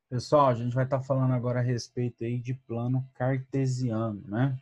Pessoal, a gente vai estar falando agora a respeito aí de plano cartesiano, né?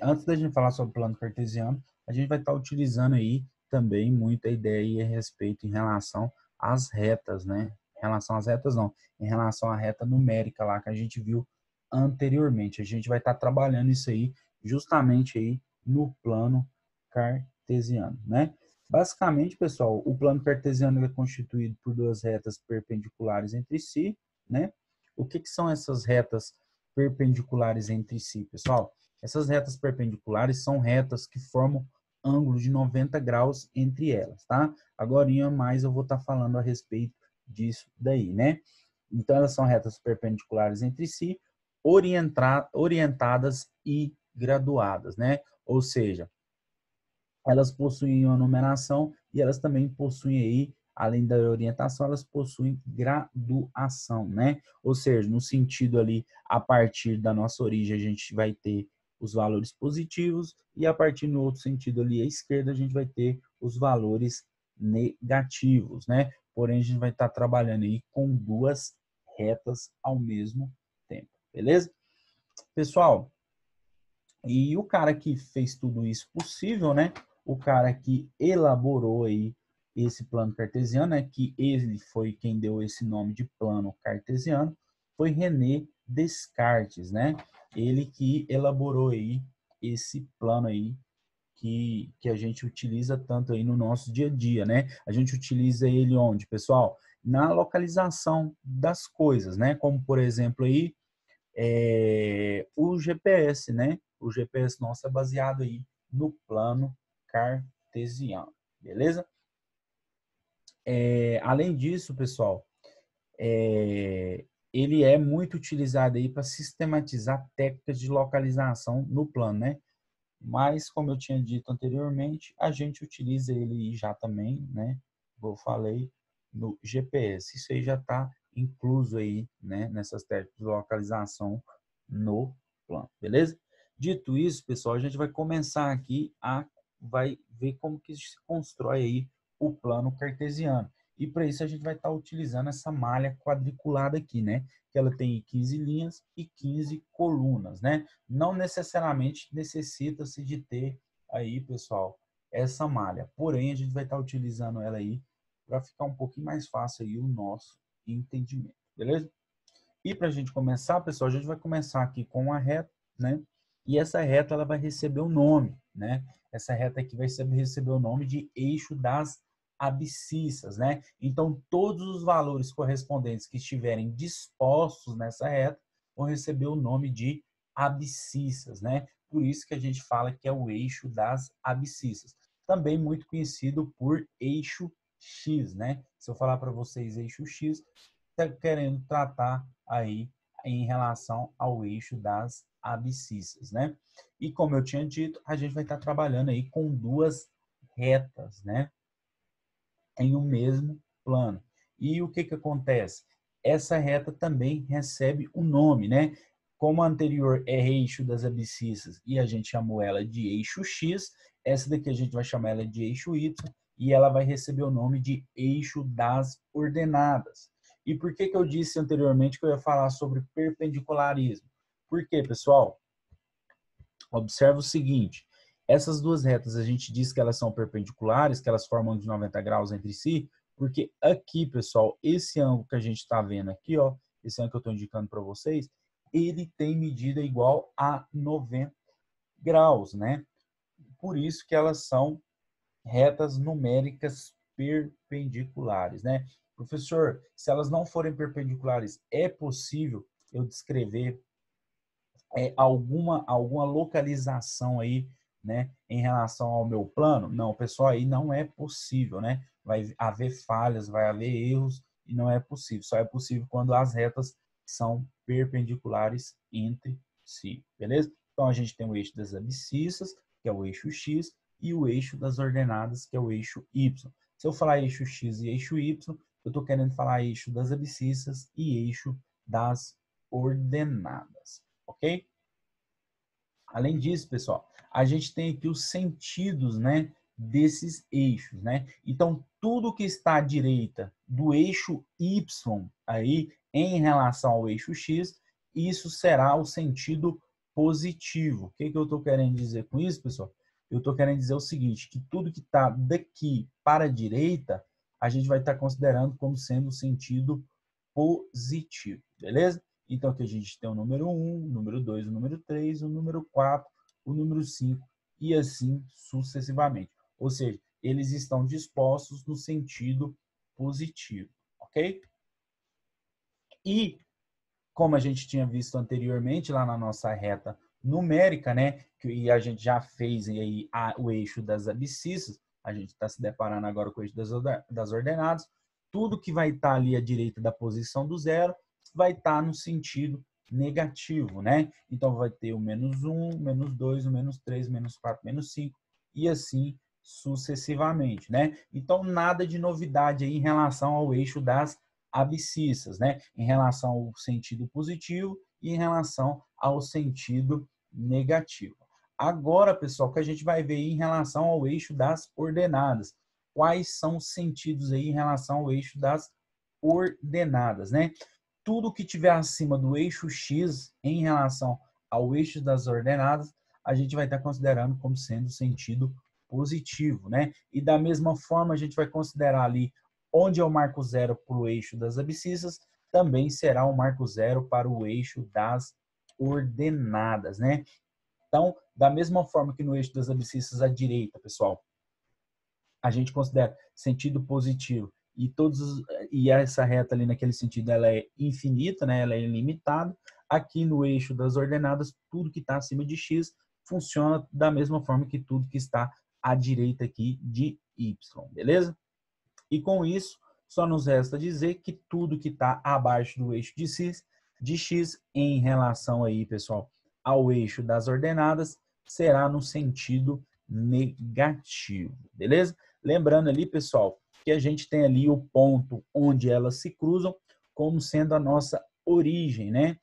Antes da gente falar sobre plano cartesiano, a gente vai estar utilizando aí também muita ideia aí a respeito em relação às retas, né? Em relação às retas, não, em relação à reta numérica lá que a gente viu anteriormente. A gente vai estar trabalhando isso aí justamente aí no plano cartesiano, né? Basicamente, pessoal, o plano cartesiano é constituído por duas retas perpendiculares entre si, né? O que são essas retas perpendiculares entre si, pessoal? Essas retas perpendiculares são retas que formam ângulo de 90 graus entre elas, tá? Agora, mais eu vou estar falando a respeito disso daí, né? Então, elas são retas perpendiculares entre si, orientadas e graduadas, né? Ou seja, elas possuem uma numeração e elas também possuem aí, além da orientação, elas possuem graduação, né? Ou seja, no sentido ali, a partir da nossa origem, a gente vai ter os valores positivos e a partir no outro sentido ali, à esquerda, a gente vai ter os valores negativos, né? Porém, a gente vai estar trabalhando aí com duas retas ao mesmo tempo, beleza? Pessoal, e o cara que fez tudo isso possível, né? O cara que elaborou aí esse plano cartesiano, né? Que ele foi quem deu esse nome de plano cartesiano, foi René Descartes, né? Ele que elaborou aí esse plano aí que a gente utiliza tanto aí no nosso dia a dia, né? A gente utiliza ele onde, pessoal? Na localização das coisas, né? Como, por exemplo, aí, o GPS, né? O GPS nosso é baseado aí no plano cartesiano, beleza? Além disso, pessoal, ele é muito utilizado aí para sistematizar técnicas de localização no plano, né? Mas, como eu tinha dito anteriormente, a gente utiliza ele já também, né? Como eu falei, no GPS. Isso aí já está incluso aí, né? Nessas técnicas de localização no plano, beleza? Dito isso, pessoal, a gente vai começar aqui vai ver como que se constrói aí o plano cartesiano. E para isso a gente vai estar utilizando essa malha quadriculada aqui, né? Que ela tem 15 linhas e 15 colunas, né? Não necessariamente necessita-se de ter aí, pessoal, essa malha. Porém, a gente vai estar utilizando ela aí para ficar um pouquinho mais fácil aí o nosso entendimento, beleza? E para a gente começar, pessoal, a gente vai começar aqui com uma reta, né? E essa reta ela vai receber o nome, né? Essa reta aqui vai receber o nome de eixo das abscissas, né? Então, todos os valores correspondentes que estiverem dispostos nessa reta vão receber o nome de abscissas, né? Por isso que a gente fala que é o eixo das abscissas. Também muito conhecido por eixo X, né? Se eu falar para vocês eixo X, está querendo tratar aí em relação ao eixo das abscissas, né? E como eu tinha dito, a gente vai estar trabalhando aí com duas retas, né? Em um mesmo plano. E o que que acontece? Essa reta também recebe um nome, né? Como a anterior é eixo das abscissas e a gente chamou ela de eixo X, essa daqui a gente vai chamar ela de eixo Y e ela vai receber o nome de eixo das ordenadas. E por que que eu disse anteriormente que eu ia falar sobre perpendicularismo? Por quê, pessoal? Observa o seguinte, essas duas retas a gente diz que elas são perpendiculares, que elas formam de 90 graus entre si, porque aqui, pessoal, esse ângulo que a gente está vendo aqui, ó, esse ângulo que eu estou indicando para vocês, ele tem medida igual a 90 graus, né? Por isso que elas são retas numéricas perpendiculares, né? Professor, se elas não forem perpendiculares, é possível eu descrever alguma localização aí, né, em relação ao meu plano? Não, pessoal, aí não é possível, né? Vai haver falhas, vai haver erros e não é possível. Só é possível quando as retas são perpendiculares entre si, beleza? Então a gente tem o eixo das abscissas, que é o eixo X, e o eixo das ordenadas, que é o eixo Y. Se eu falar eixo X e eixo Y, eu estou querendo falar eixo das abscissas e eixo das ordenadas, ok? Além disso, pessoal, a gente tem aqui os sentidos, né, desses eixos, né? Então, tudo que está à direita do eixo Y aí, em relação ao eixo X, isso será o sentido positivo. O que eu estou querendo dizer com isso, pessoal? Eu estou querendo dizer o seguinte, que tudo que está daqui para a direita, a gente vai estar considerando como sendo o sentido positivo, beleza? Então, aqui a gente tem o número 1, o número 2, o número 3, o número 4, o número 5 e assim sucessivamente. Ou seja, eles estão dispostos no sentido positivo, ok? E, como a gente tinha visto anteriormente lá na nossa reta numérica, né, e a gente já fez aí o eixo das abscissas, a gente está se deparando agora com o eixo das ordenadas, tudo que vai estar ali à direita da posição do zero vai estar no sentido negativo, né? Então, vai ter o menos 1, menos 2, o menos 3, menos 4, menos 5, e assim sucessivamente, né? Então, nada de novidade aí em relação ao eixo das abscissas, né? Em relação ao sentido positivo e em relação ao sentido negativo. Agora, pessoal, que a gente vai ver aí em relação ao eixo das ordenadas. Quais são os sentidos aí em relação ao eixo das ordenadas, né? Tudo que tiver acima do eixo X em relação ao eixo das ordenadas, a gente vai estar considerando como sendo sentido positivo, né? E da mesma forma, a gente vai considerar ali onde eu marco zero para o eixo das abscissas, também será um marco zero para o eixo das ordenadas, né? Então, da mesma forma que no eixo das abscissas à direita, pessoal, a gente considera sentido positivo e essa reta ali naquele sentido ela é infinita, né? Ela é ilimitada. Aqui no eixo das ordenadas, tudo que está acima de x funciona da mesma forma que tudo que está à direita aqui de y, beleza? E com isso, só nos resta dizer que tudo que está abaixo do eixo de x em relação aí, pessoal, ao eixo das ordenadas, será no sentido negativo, beleza? Lembrando ali, pessoal, que a gente tem ali o ponto onde elas se cruzam como sendo a nossa origem, né?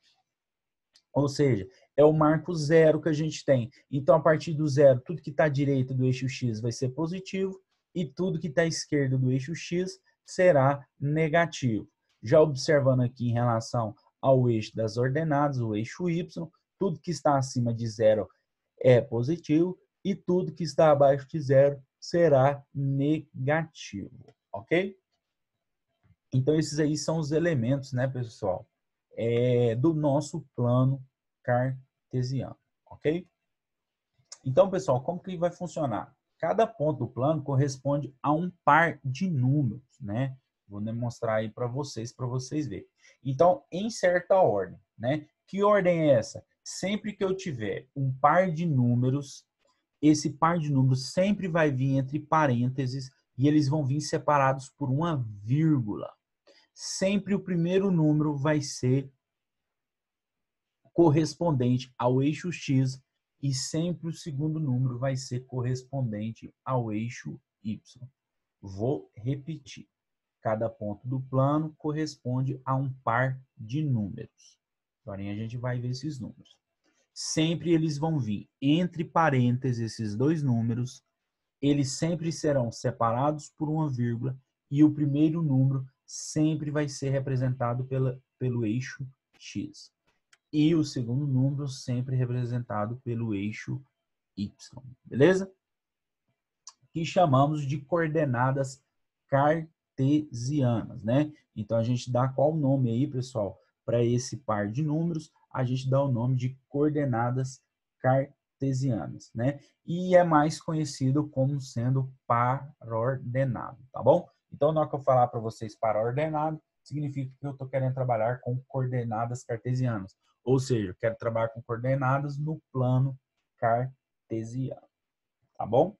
Ou seja, é o marco zero que a gente tem. Então, a partir do zero, tudo que está à direita do eixo x vai ser positivo e tudo que está à esquerda do eixo x será negativo. Já observando aqui em relação ao eixo das ordenadas, o eixo y, tudo que está acima de zero é positivo e tudo que está abaixo de zero será negativo, ok? Então, esses aí são os elementos, né, pessoal, do nosso plano cartesiano, ok? Então, pessoal, como que vai funcionar? Cada ponto do plano corresponde a um par de números, né? Vou demonstrar aí para vocês verem. Então, em certa ordem, né? Que ordem é essa? Sempre que eu tiver um par de números, esse par de números sempre vai vir entre parênteses e eles vão vir separados por uma vírgula. Sempre o primeiro número vai ser correspondente ao eixo X e sempre o segundo número vai ser correspondente ao eixo Y. Vou repetir. Cada ponto do plano corresponde a um par de números. Agora a gente vai ver esses números. Sempre eles vão vir entre parênteses esses dois números, eles sempre serão separados por uma vírgula e o primeiro número sempre vai ser representado pelo eixo X. E o segundo número sempre representado pelo eixo Y, beleza? Que chamamos de coordenadas cartesianas, né? Então, a gente dá qual nome aí, pessoal, para esse par de números? A gente dá o nome de coordenadas cartesianas, né? E é mais conhecido como sendo par ordenado, tá bom? Então, na hora que eu falar para vocês par ordenado, significa que eu estou querendo trabalhar com coordenadas cartesianas. Ou seja, eu quero trabalhar com coordenadas no plano cartesiano, tá bom?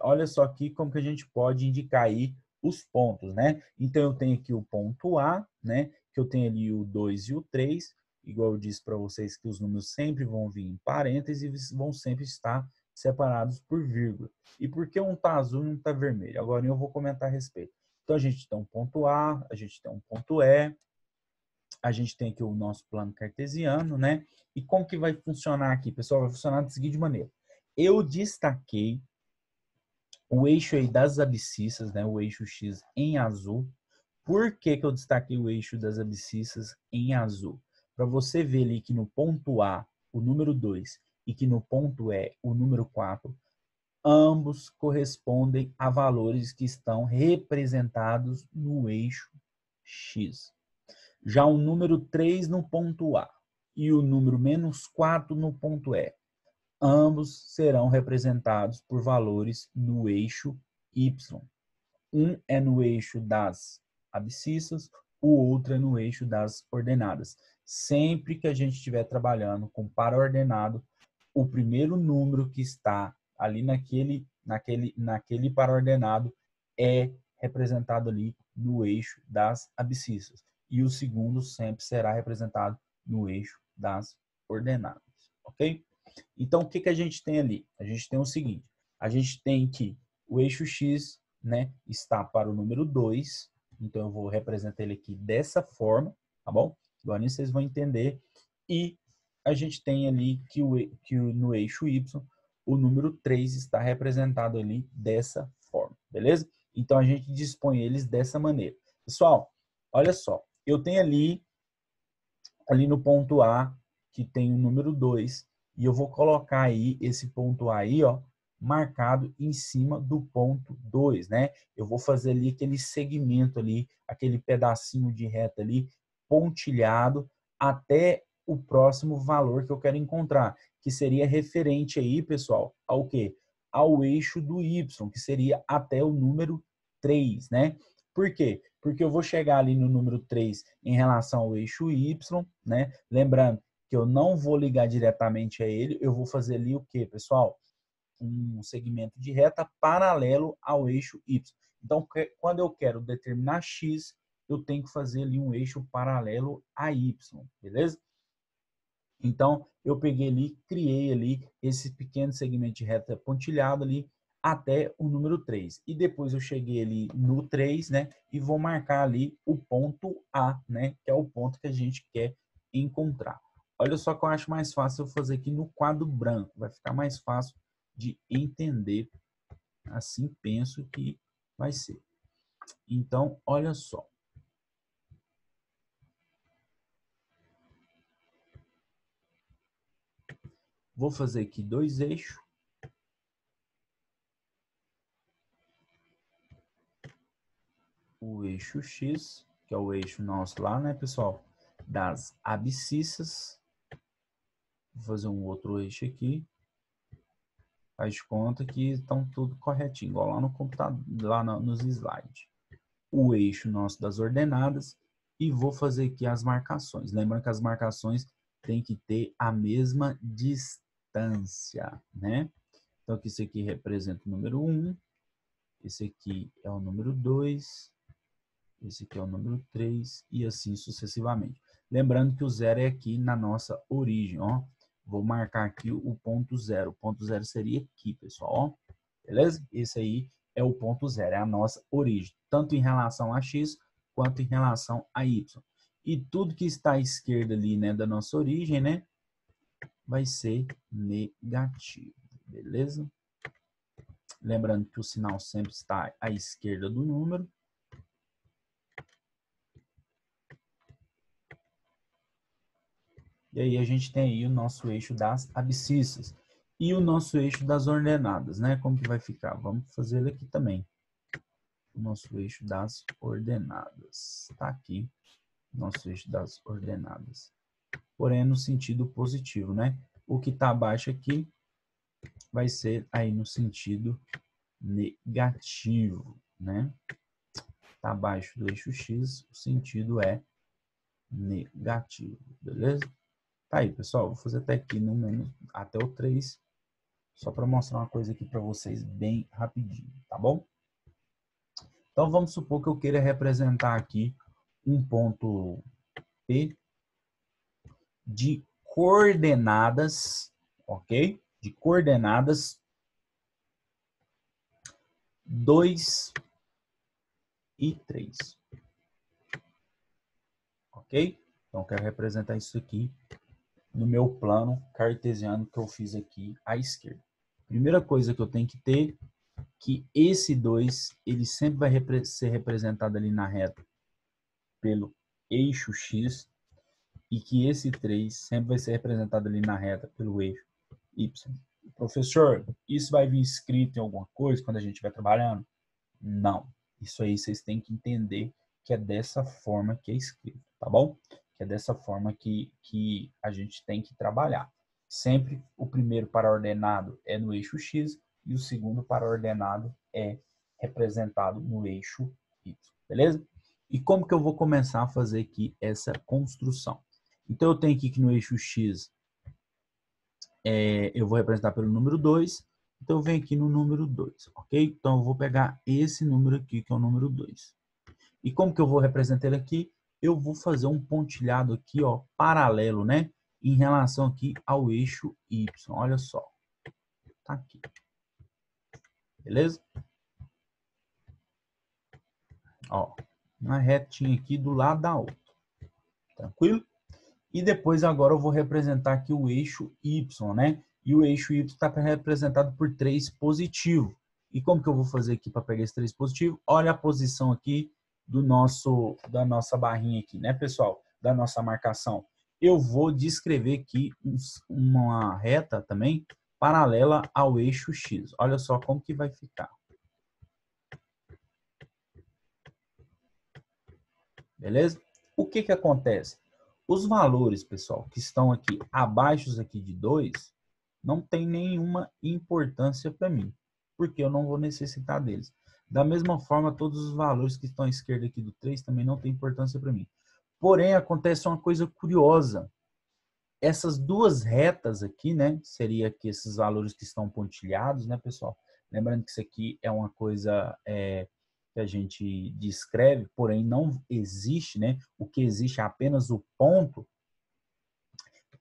Olha só aqui como que a gente pode indicar aí os pontos, né? Então, eu tenho aqui o ponto A, né? Que eu tenho ali o 2 e o 3, igual eu disse para vocês que os números sempre vão vir em parênteses e vão sempre estar separados por vírgula. E por que um está azul e um está vermelho? Agora eu vou comentar a respeito. Então, a gente tem um ponto A, a gente tem um ponto E, a gente tem aqui o nosso plano cartesiano, né? E como que vai funcionar aqui, pessoal? Vai funcionar da seguinte maneira. Eu destaquei o eixo aí das abscissas, né, o eixo X em azul. Por que que eu destaquei o eixo das abscissas em azul? Para você ver ali que no ponto A, o número 2, e que no ponto E, o número 4, ambos correspondem a valores que estão representados no eixo X. Já o número 3 no ponto A e o número -4 no ponto E, ambos serão representados por valores no eixo Y. Um é no eixo das abscissas, o outro é no eixo das ordenadas. Sempre que a gente estiver trabalhando com paraordenado, o primeiro número que está ali naquele paraordenado é representado ali no eixo das abscissas. E o segundo sempre será representado no eixo das ordenadas. Ok? Então, o que a gente tem ali? A gente tem o seguinte, a gente tem que o eixo X, né, está para o número 2, então eu vou representar ele aqui dessa forma, tá bom? Agora vocês vão entender. E a gente tem ali que no eixo Y, o número 3 está representado ali dessa forma, beleza? Então a gente dispõe eles dessa maneira. Pessoal, olha só, eu tenho ali no ponto A, que tem o número 2, e eu vou colocar aí esse ponto A aí, ó, marcado em cima do ponto 2, né? Eu vou fazer ali aquele segmento ali, aquele pedacinho de reta ali, pontilhado até o próximo valor que eu quero encontrar, que seria referente aí, pessoal, ao quê? Ao eixo do Y, que seria até o número 3, né? Por quê? Porque eu vou chegar ali no número 3 em relação ao eixo Y, né? Lembrando que eu não vou ligar diretamente a ele, eu vou fazer ali o quê, pessoal? Um segmento de reta paralelo ao eixo Y. Então, quando eu quero determinar X, eu tenho que fazer ali um eixo paralelo a Y, beleza? Então, eu peguei ali, criei ali esse pequeno segmento de reta pontilhado ali até o número 3. E depois eu cheguei ali no 3, né? E vou marcar ali o ponto A, né? Que é o ponto que a gente quer encontrar. Olha só que eu acho mais fácil eu fazer aqui no quadro branco. Vai ficar mais fácil de entender. Assim penso que vai ser. Então, olha só. Vou fazer aqui dois eixos. O eixo X, que é o eixo nosso lá, né, pessoal? Das abscissas. Vou fazer um outro eixo aqui. Faz de conta que estão tudo corretinho, igual lá no computador, lá nos slides. O eixo nosso das ordenadas. E vou fazer aqui as marcações. Lembrando que as marcações têm que ter a mesma distância, né? Então, aqui, esse aqui representa o número 1. Esse aqui é o número 2. Esse aqui é o número 3 e assim sucessivamente. Lembrando que o zero é aqui na nossa origem, ó. Vou marcar aqui o ponto zero. O ponto zero seria aqui, pessoal, ó. Beleza? Esse aí é o ponto zero, é a nossa origem, tanto em relação a x quanto em relação a y. E tudo que está à esquerda ali, né, da nossa origem, né, vai ser negativo, beleza? Lembrando que o sinal sempre está à esquerda do número. E aí a gente tem aí o nosso eixo das abscissas e o nosso eixo das ordenadas, né? Como que vai ficar? Vamos fazer ele aqui também. O nosso eixo das ordenadas. Está aqui, nosso eixo das ordenadas. Porém, no sentido positivo, né? O que está abaixo aqui vai ser aí no sentido negativo, né? Está abaixo do eixo X, o sentido é negativo, beleza? Tá aí, pessoal, vou fazer até aqui no menos, até o 3, só para mostrar uma coisa aqui para vocês bem rapidinho, tá bom? Então, vamos supor que eu queira representar aqui um ponto P de coordenadas, ok? De coordenadas 2 e 3, ok? Então, eu quero representar isso aqui no meu plano cartesiano que eu fiz aqui à esquerda. Primeira coisa que eu tenho que ter, que esse 2, ele sempre vai ser representado ali na reta pelo eixo X, e que esse 3 sempre vai ser representado ali na reta pelo eixo Y. Professor, isso vai vir escrito em alguma coisa quando a gente estiver trabalhando? Não. Isso aí vocês têm que entender que é dessa forma que é escrito, tá bom? Que é dessa forma que a gente tem que trabalhar. Sempre o primeiro paraordenado é no eixo X e o segundo paraordenado é representado no eixo Y, beleza? E como que eu vou começar a fazer aqui essa construção? Então, eu tenho aqui que no eixo X eu vou representar pelo número 2. Então, eu venho aqui no número 2, ok? Então, eu vou pegar esse número aqui, que é o número 2. E como que eu vou representar ele aqui? Eu vou fazer um pontilhado aqui, ó, paralelo, né? Em relação aqui ao eixo Y. Olha só. Tá aqui. Beleza? Ó, uma retinha aqui do lado da outra. Tranquilo? E depois agora eu vou representar aqui o eixo Y, né? E o eixo Y está representado por 3 positivo. E como que eu vou fazer aqui para pegar esse 3 positivo? Olha a posição aqui da nossa barrinha aqui, né, pessoal? Da nossa marcação. Eu vou descrever aqui uma reta também paralela ao eixo X. Olha só como que vai ficar. Beleza? O que que acontece? Os valores, pessoal, que estão aqui abaixo aqui de 2, não tem nenhuma importância para mim, porque eu não vou necessitar deles. Da mesma forma, todos os valores que estão à esquerda aqui do 3 também não tem importância para mim. Porém, acontece uma coisa curiosa. Essas duas retas aqui, né, seria aqui esses valores que estão pontilhados, né, pessoal? Lembrando que isso aqui é uma coisa que a gente descreve, porém não existe, né? O que existe é apenas o ponto.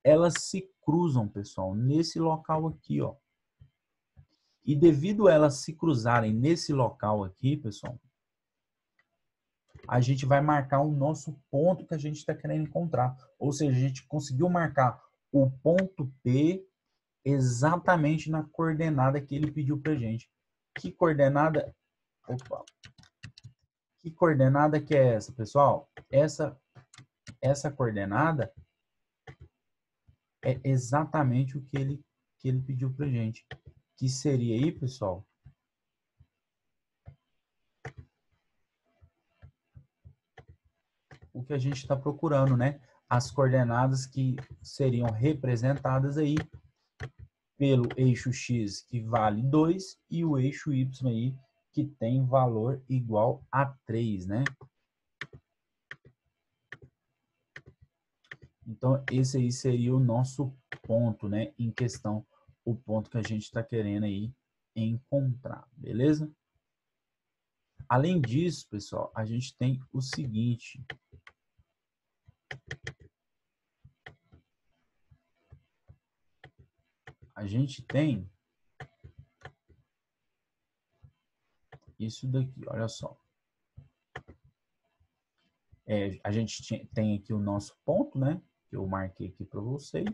Elas se cruzam, pessoal, nesse local aqui, ó. E devido a elas se cruzarem nesse local aqui, pessoal, a gente vai marcar o nosso ponto que a gente está querendo encontrar. Ou seja, a gente conseguiu marcar o ponto P exatamente na coordenada que ele pediu para gente. Que coordenada? Opa. Que coordenada que é essa, pessoal? Essa coordenada é exatamente o que ele pediu para gente. Que seria aí, pessoal, o que a gente está procurando, né? As coordenadas que seriam representadas aí pelo eixo X, que vale 2, e o eixo Y aí, que tem valor igual a 3, né? Então, esse aí seria o nosso ponto, né? Em questão, o ponto que a gente está querendo aí encontrar, beleza? Além disso, pessoal, a gente tem o seguinte. A gente tem isso daqui, olha só. A gente tem aqui o nosso ponto, né? Que eu marquei aqui para vocês.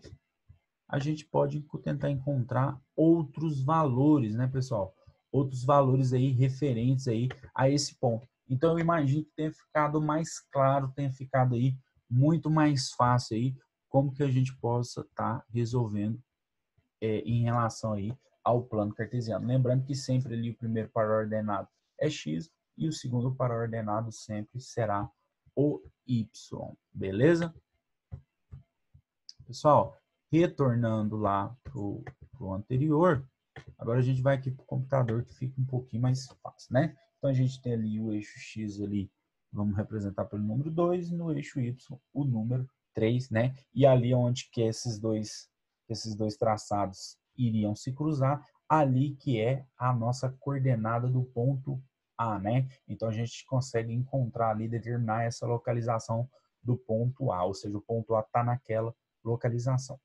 A gente pode tentar encontrar outros valores, né, pessoal? Outros valores aí referentes aí a esse ponto. Então, eu imagino que tenha ficado mais claro, tenha ficado aí muito mais fácil aí como que a gente possa estar resolvendo em relação aí ao plano cartesiano. Lembrando que sempre ali o primeiro paraordenado é x e o segundo paraordenado sempre será o y, beleza? Pessoal, retornando lá para o anterior, agora a gente vai aqui para o computador que fica um pouquinho mais fácil, né? Então a gente tem ali o eixo x ali, vamos representar pelo número 2, e no eixo y o número 3, né? E ali onde que esses dois traçados iriam se cruzar, ali que é a nossa coordenada do ponto A, né? Então a gente consegue encontrar ali, determinar essa localização do ponto A, ou seja, o ponto A está naquela localização.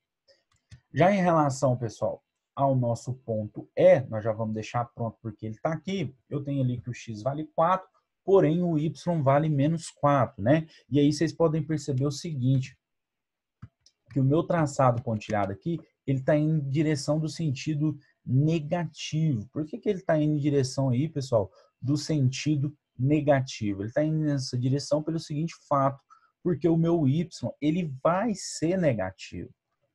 Já em relação, pessoal, ao nosso ponto E, nós já vamos deixar pronto porque ele está aqui. Eu tenho ali que o x vale 4, porém o y vale menos 4, né? E aí vocês podem perceber o seguinte, que o meu traçado pontilhado aqui, ele está em direção do sentido negativo. Por que ele está indo em direção aí, pessoal, do sentido negativo? Ele está indo nessa direção pelo seguinte fato, porque o meu y, ele vai ser negativo.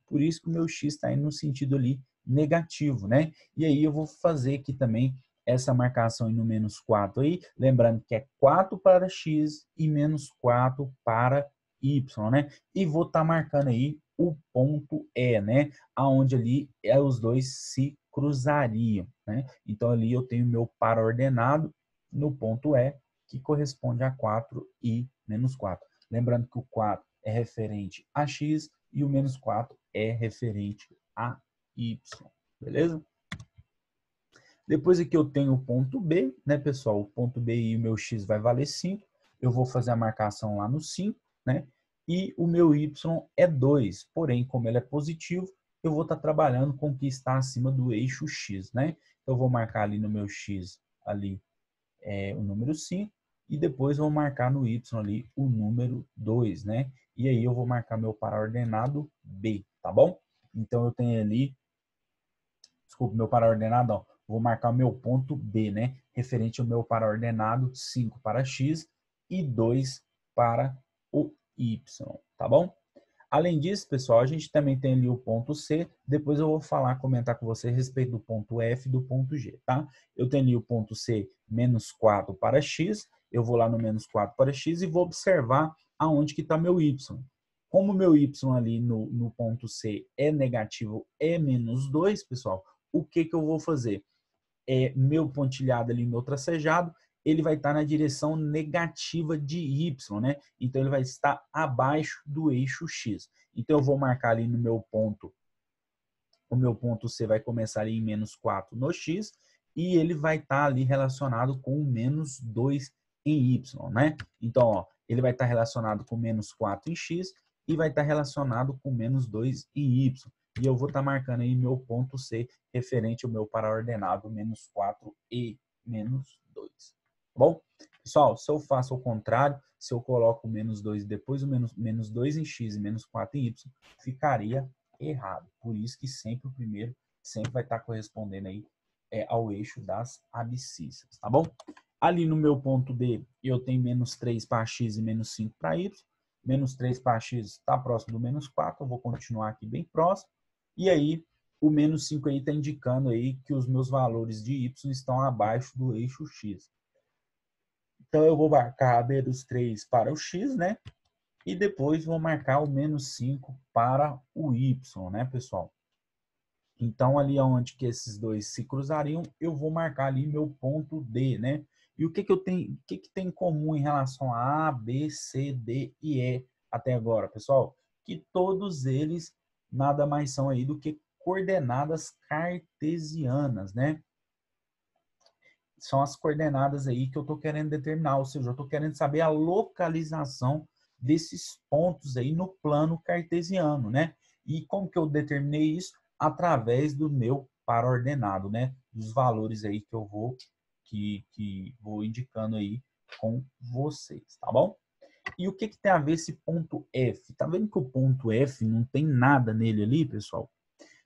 Por isso que o meu x está indo no sentido ali negativo, né? E aí eu vou fazer aqui também essa marcação no menos 4 aí, lembrando que é 4 para x e menos 4 para y, né? E vou estar marcando aí o ponto E, né? Aonde ali os dois se cruzariam, né? Então ali eu tenho meu par ordenado no ponto E, que corresponde a 4 e menos 4. Lembrando que o 4 é referente a x e o menos 4 é referente a y, beleza? Depois aqui eu tenho o ponto B, né, pessoal? O ponto B e o meu x vai valer 5. Eu vou fazer a marcação lá no 5, né? E o meu y é 2. Porém, como ele é positivo, eu vou estar trabalhando com o que está acima do eixo x, né? Então, eu vou marcar ali no meu x ali o número 5 e depois vou marcar no y ali o número 2, né? E aí eu vou marcar meu par ordenado B, tá bom? Então, eu tenho ali, desculpa, meu par ordenado, ó, vou marcar o meu ponto B, né? Referente ao meu par ordenado, 5 para x e 2 para o y, tá bom? Além disso, pessoal, a gente também tem ali o ponto C. Depois eu vou comentar com você a respeito do ponto F e do ponto G, tá? Eu tenho ali o ponto C, menos 4 para x. Eu vou lá no menos 4 para x e vou observar aonde que está meu y. Como meu y ali no ponto C é negativo, é menos 2, pessoal, o que eu vou fazer? Meu pontilhado ali, meu tracejado, ele vai estar na direção negativa de y, né? Então, ele vai estar abaixo do eixo x. Então, eu vou marcar ali no meu ponto, o meu ponto C vai começar ali em menos 4 no x, e ele vai estar ali relacionado com o menos 2 em y, né? Então, ó, ele vai estar relacionado com menos 4 em x e vai estar relacionado com menos 2 em y. E eu vou estar marcando aí meu ponto C referente ao meu paraordenado menos 4 e menos 2. Bom, pessoal, se eu faço o contrário, se eu coloco o menos 2 e depois o menos 2 em x e menos 4 em y, ficaria errado. Por isso que sempre o primeiro sempre vai estar correspondendo aí ao eixo das abscissas, tá bom? Ali no meu ponto D, eu tenho menos 3 para x e menos 5 para y. Menos 3 para x está próximo do menos 4, eu vou continuar aqui bem próximo. E aí, o menos 5 aí está indicando aí que os meus valores de y estão abaixo do eixo x. Então, eu vou marcar menos 3 para o x, né? E depois vou marcar o menos 5 para o y, né, pessoal? Então, ali onde que esses dois se cruzariam, eu vou marcar ali meu ponto D, né? E o que que eu tenho, o que que tem em comum em relação a B, C, D e E até agora, pessoal? Que todos eles nada mais são aí do que coordenadas cartesianas, né? São as coordenadas aí que eu estou querendo determinar, ou seja, eu estou querendo saber a localização desses pontos aí no plano cartesiano, né? E como que eu determinei isso? Através do meu par ordenado, né? Dos valores aí que eu vou que vou indicando aí com vocês, tá bom? E o que que tem a ver esse ponto F? Tá vendo que o ponto F não tem nada nele ali, pessoal?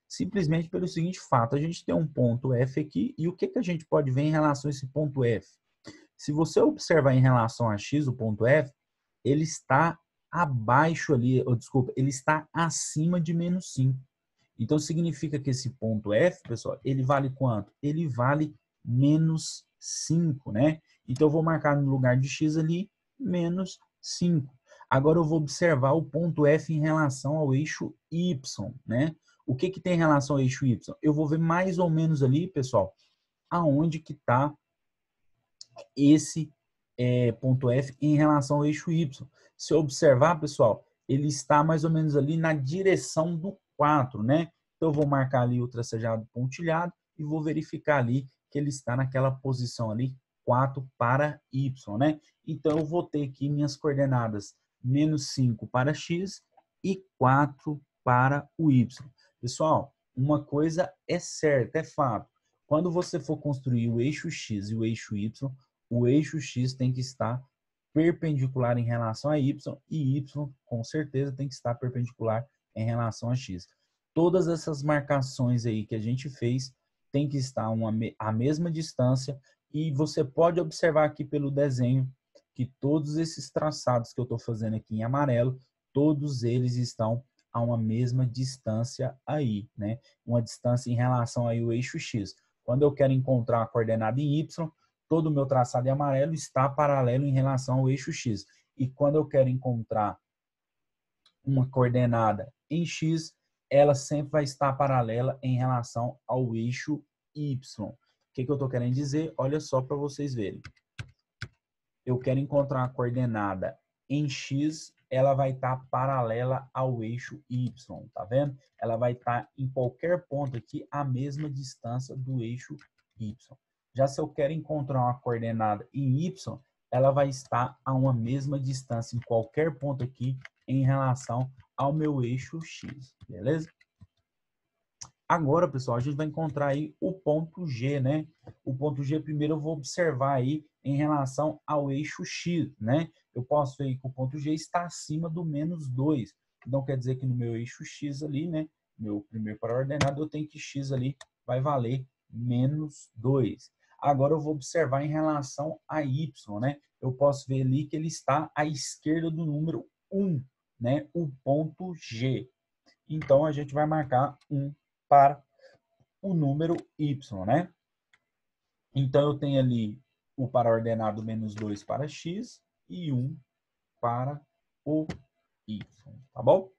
Simplesmente pelo seguinte fato, a gente tem um ponto F aqui, e o que que a gente pode ver em relação a esse ponto F? Se você observar em relação a x, o ponto F, ele está abaixo ali, ou desculpa, ele está acima de menos 5. Então, significa que esse ponto F, pessoal, ele vale quanto? Ele vale menos 5, né? Então, eu vou marcar no lugar de x ali, menos 5. Agora, eu vou observar o ponto F em relação ao eixo y, né? O que que tem em relação ao eixo y? Eu vou ver mais ou menos ali, pessoal, aonde que está esse ponto F em relação ao eixo y. Se eu observar, pessoal, ele está mais ou menos ali na direção do 4, né? Então, eu vou marcar ali o tracejado pontilhado e vou verificar ali que ele está naquela posição ali, 4 para y, né? Então, eu vou ter aqui minhas coordenadas menos 5 para x e 4 para o y. Pessoal, uma coisa é certa, é fato. Quando você for construir o eixo x e o eixo x tem que estar perpendicular em relação a y e y, com certeza, tem que estar perpendicular em relação a x. Todas essas marcações aí que a gente fez tem que estar a mesma distância, e você pode observar aqui pelo desenho que todos esses traçados que eu estou fazendo aqui em amarelo, todos eles estão a uma mesma distância aí, né? Uma distância em relação aí ao eixo X. Quando eu quero encontrar a coordenada em Y, todo o meu traçado em amarelo está paralelo em relação ao eixo X. E quando eu quero encontrar uma coordenada em X, ela sempre vai estar paralela em relação ao eixo Y. O que eu estou querendo dizer? Olha só para vocês verem. Eu quero encontrar a coordenada em X, ela vai estar paralela ao eixo Y, tá vendo? Ela vai estar em qualquer ponto aqui a mesma distância do eixo Y. Já se eu quero encontrar uma coordenada em Y, ela vai estar a uma mesma distância em qualquer ponto aqui em relação ao meu eixo X, beleza? Agora, pessoal, a gente vai encontrar aí o ponto G, né? O ponto G, primeiro eu vou observar aí em relação ao eixo X, né? Eu posso ver que o ponto G está acima do menos 2. Então, quer dizer que no meu eixo X ali, né? Meu primeiro para-ordenado, eu tenho que X ali vai valer menos 2. Agora, eu vou observar em relação a Y, né? Eu posso ver ali que ele está à esquerda do número 1, né? O ponto G. Então, a gente vai marcar 1 para o número Y, né? Então, eu tenho ali o para-ordenado menos 2 para X e 1 para o Y, tá bom?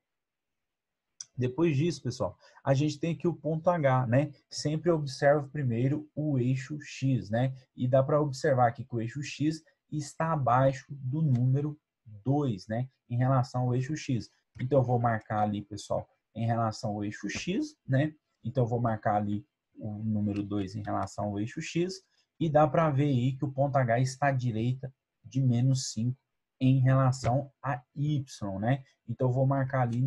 Depois disso, pessoal, a gente tem aqui o ponto H, né? Sempre observa primeiro o eixo X, né? E dá para observar aqui que o eixo X está abaixo do número 2, né? Em relação ao eixo X. Então, eu vou marcar ali, pessoal, em relação ao eixo X, né? Então, eu vou marcar ali o número 2 em relação ao eixo X. E dá para ver aí que o ponto H está à direita de menos 5 em relação a Y, né? Então, eu vou marcar ali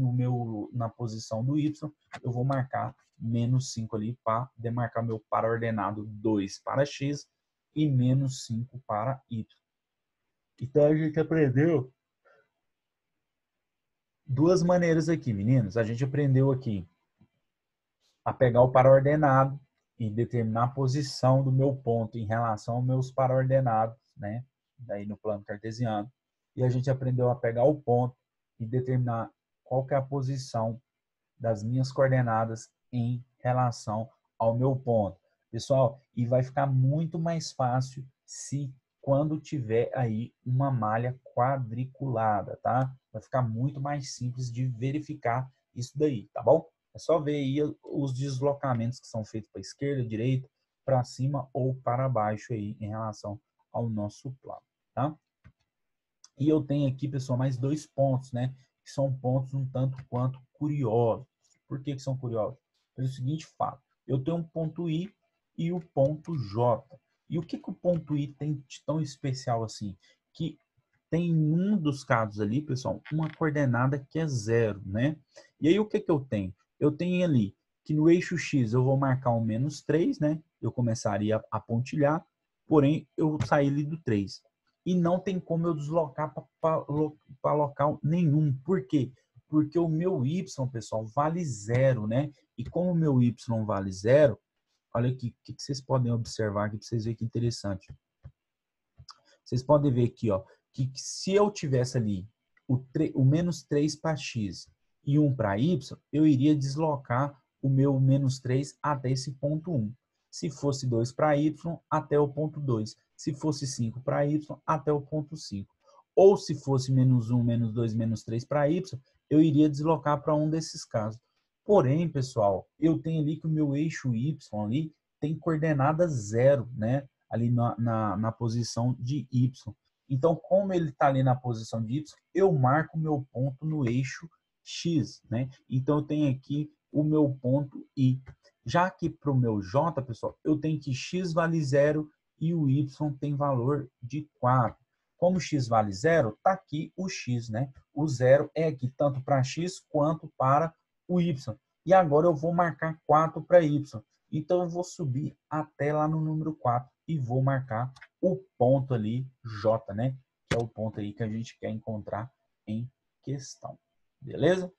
na posição do Y, eu vou marcar menos 5 ali para demarcar meu para-ordenado 2 para X e menos 5 para Y. Então, a gente aprendeu duas maneiras aqui, meninos. A gente aprendeu aqui a pegar o para-ordenado e determinar a posição do meu ponto em relação aos meus para-ordenados, né? Daí no plano cartesiano. E a gente aprendeu a pegar o ponto e determinar qual que é a posição das minhas coordenadas em relação ao meu ponto. Pessoal, e vai ficar muito mais fácil se quando tiver aí uma malha quadriculada, tá? Vai ficar muito mais simples de verificar isso daí, tá bom? É só ver aí os deslocamentos que são feitos para a esquerda, direita, para cima ou para baixo aí em relação ao nosso plano, tá? E eu tenho aqui, pessoal, mais dois pontos, né? Que são pontos um tanto quanto curiosos. Por que são curiosos? Pelo seguinte fato. Eu tenho um ponto I e o ponto J. E o que o ponto I tem de tão especial assim? Que tem em um dos casos ali, pessoal, uma coordenada que é 0, né? E aí o que eu tenho? Eu tenho ali que no eixo X eu vou marcar um menos 3, né? Eu começaria a pontilhar, porém eu saí ali do 3. E não tem como eu deslocar para local nenhum. Por quê? Porque o meu Y, pessoal, vale 0, né? E como o meu Y vale 0, olha aqui, o que vocês podem observar aqui para vocês verem que interessante. Vocês podem ver aqui, ó, que se eu tivesse ali o menos 3 para X e 1 para Y, eu iria deslocar o meu menos 3 até esse ponto 1. Se fosse 2 para Y, até o ponto 2. Se fosse 5 para Y, até o ponto 5. Ou se fosse menos 1, menos 2, menos 3 para Y, eu iria deslocar para um desses casos. Porém, pessoal, eu tenho ali que o meu eixo Y ali tem coordenada 0, né? Ali na posição de Y. Então, como ele está ali na posição de Y, eu marco o meu ponto no eixo X, né? Então, eu tenho aqui o meu ponto I. Já que para o meu J, pessoal, eu tenho que X vale 0 e o Y tem valor de 4. Como X vale 0, está aqui o X, né? O 0 é aqui tanto para X quanto para o Y. E agora eu vou marcar 4 para Y. Então, eu vou subir até lá no número 4 e vou marcar o ponto ali, J, né? Que é o ponto aí que a gente quer encontrar em questão. Beleza?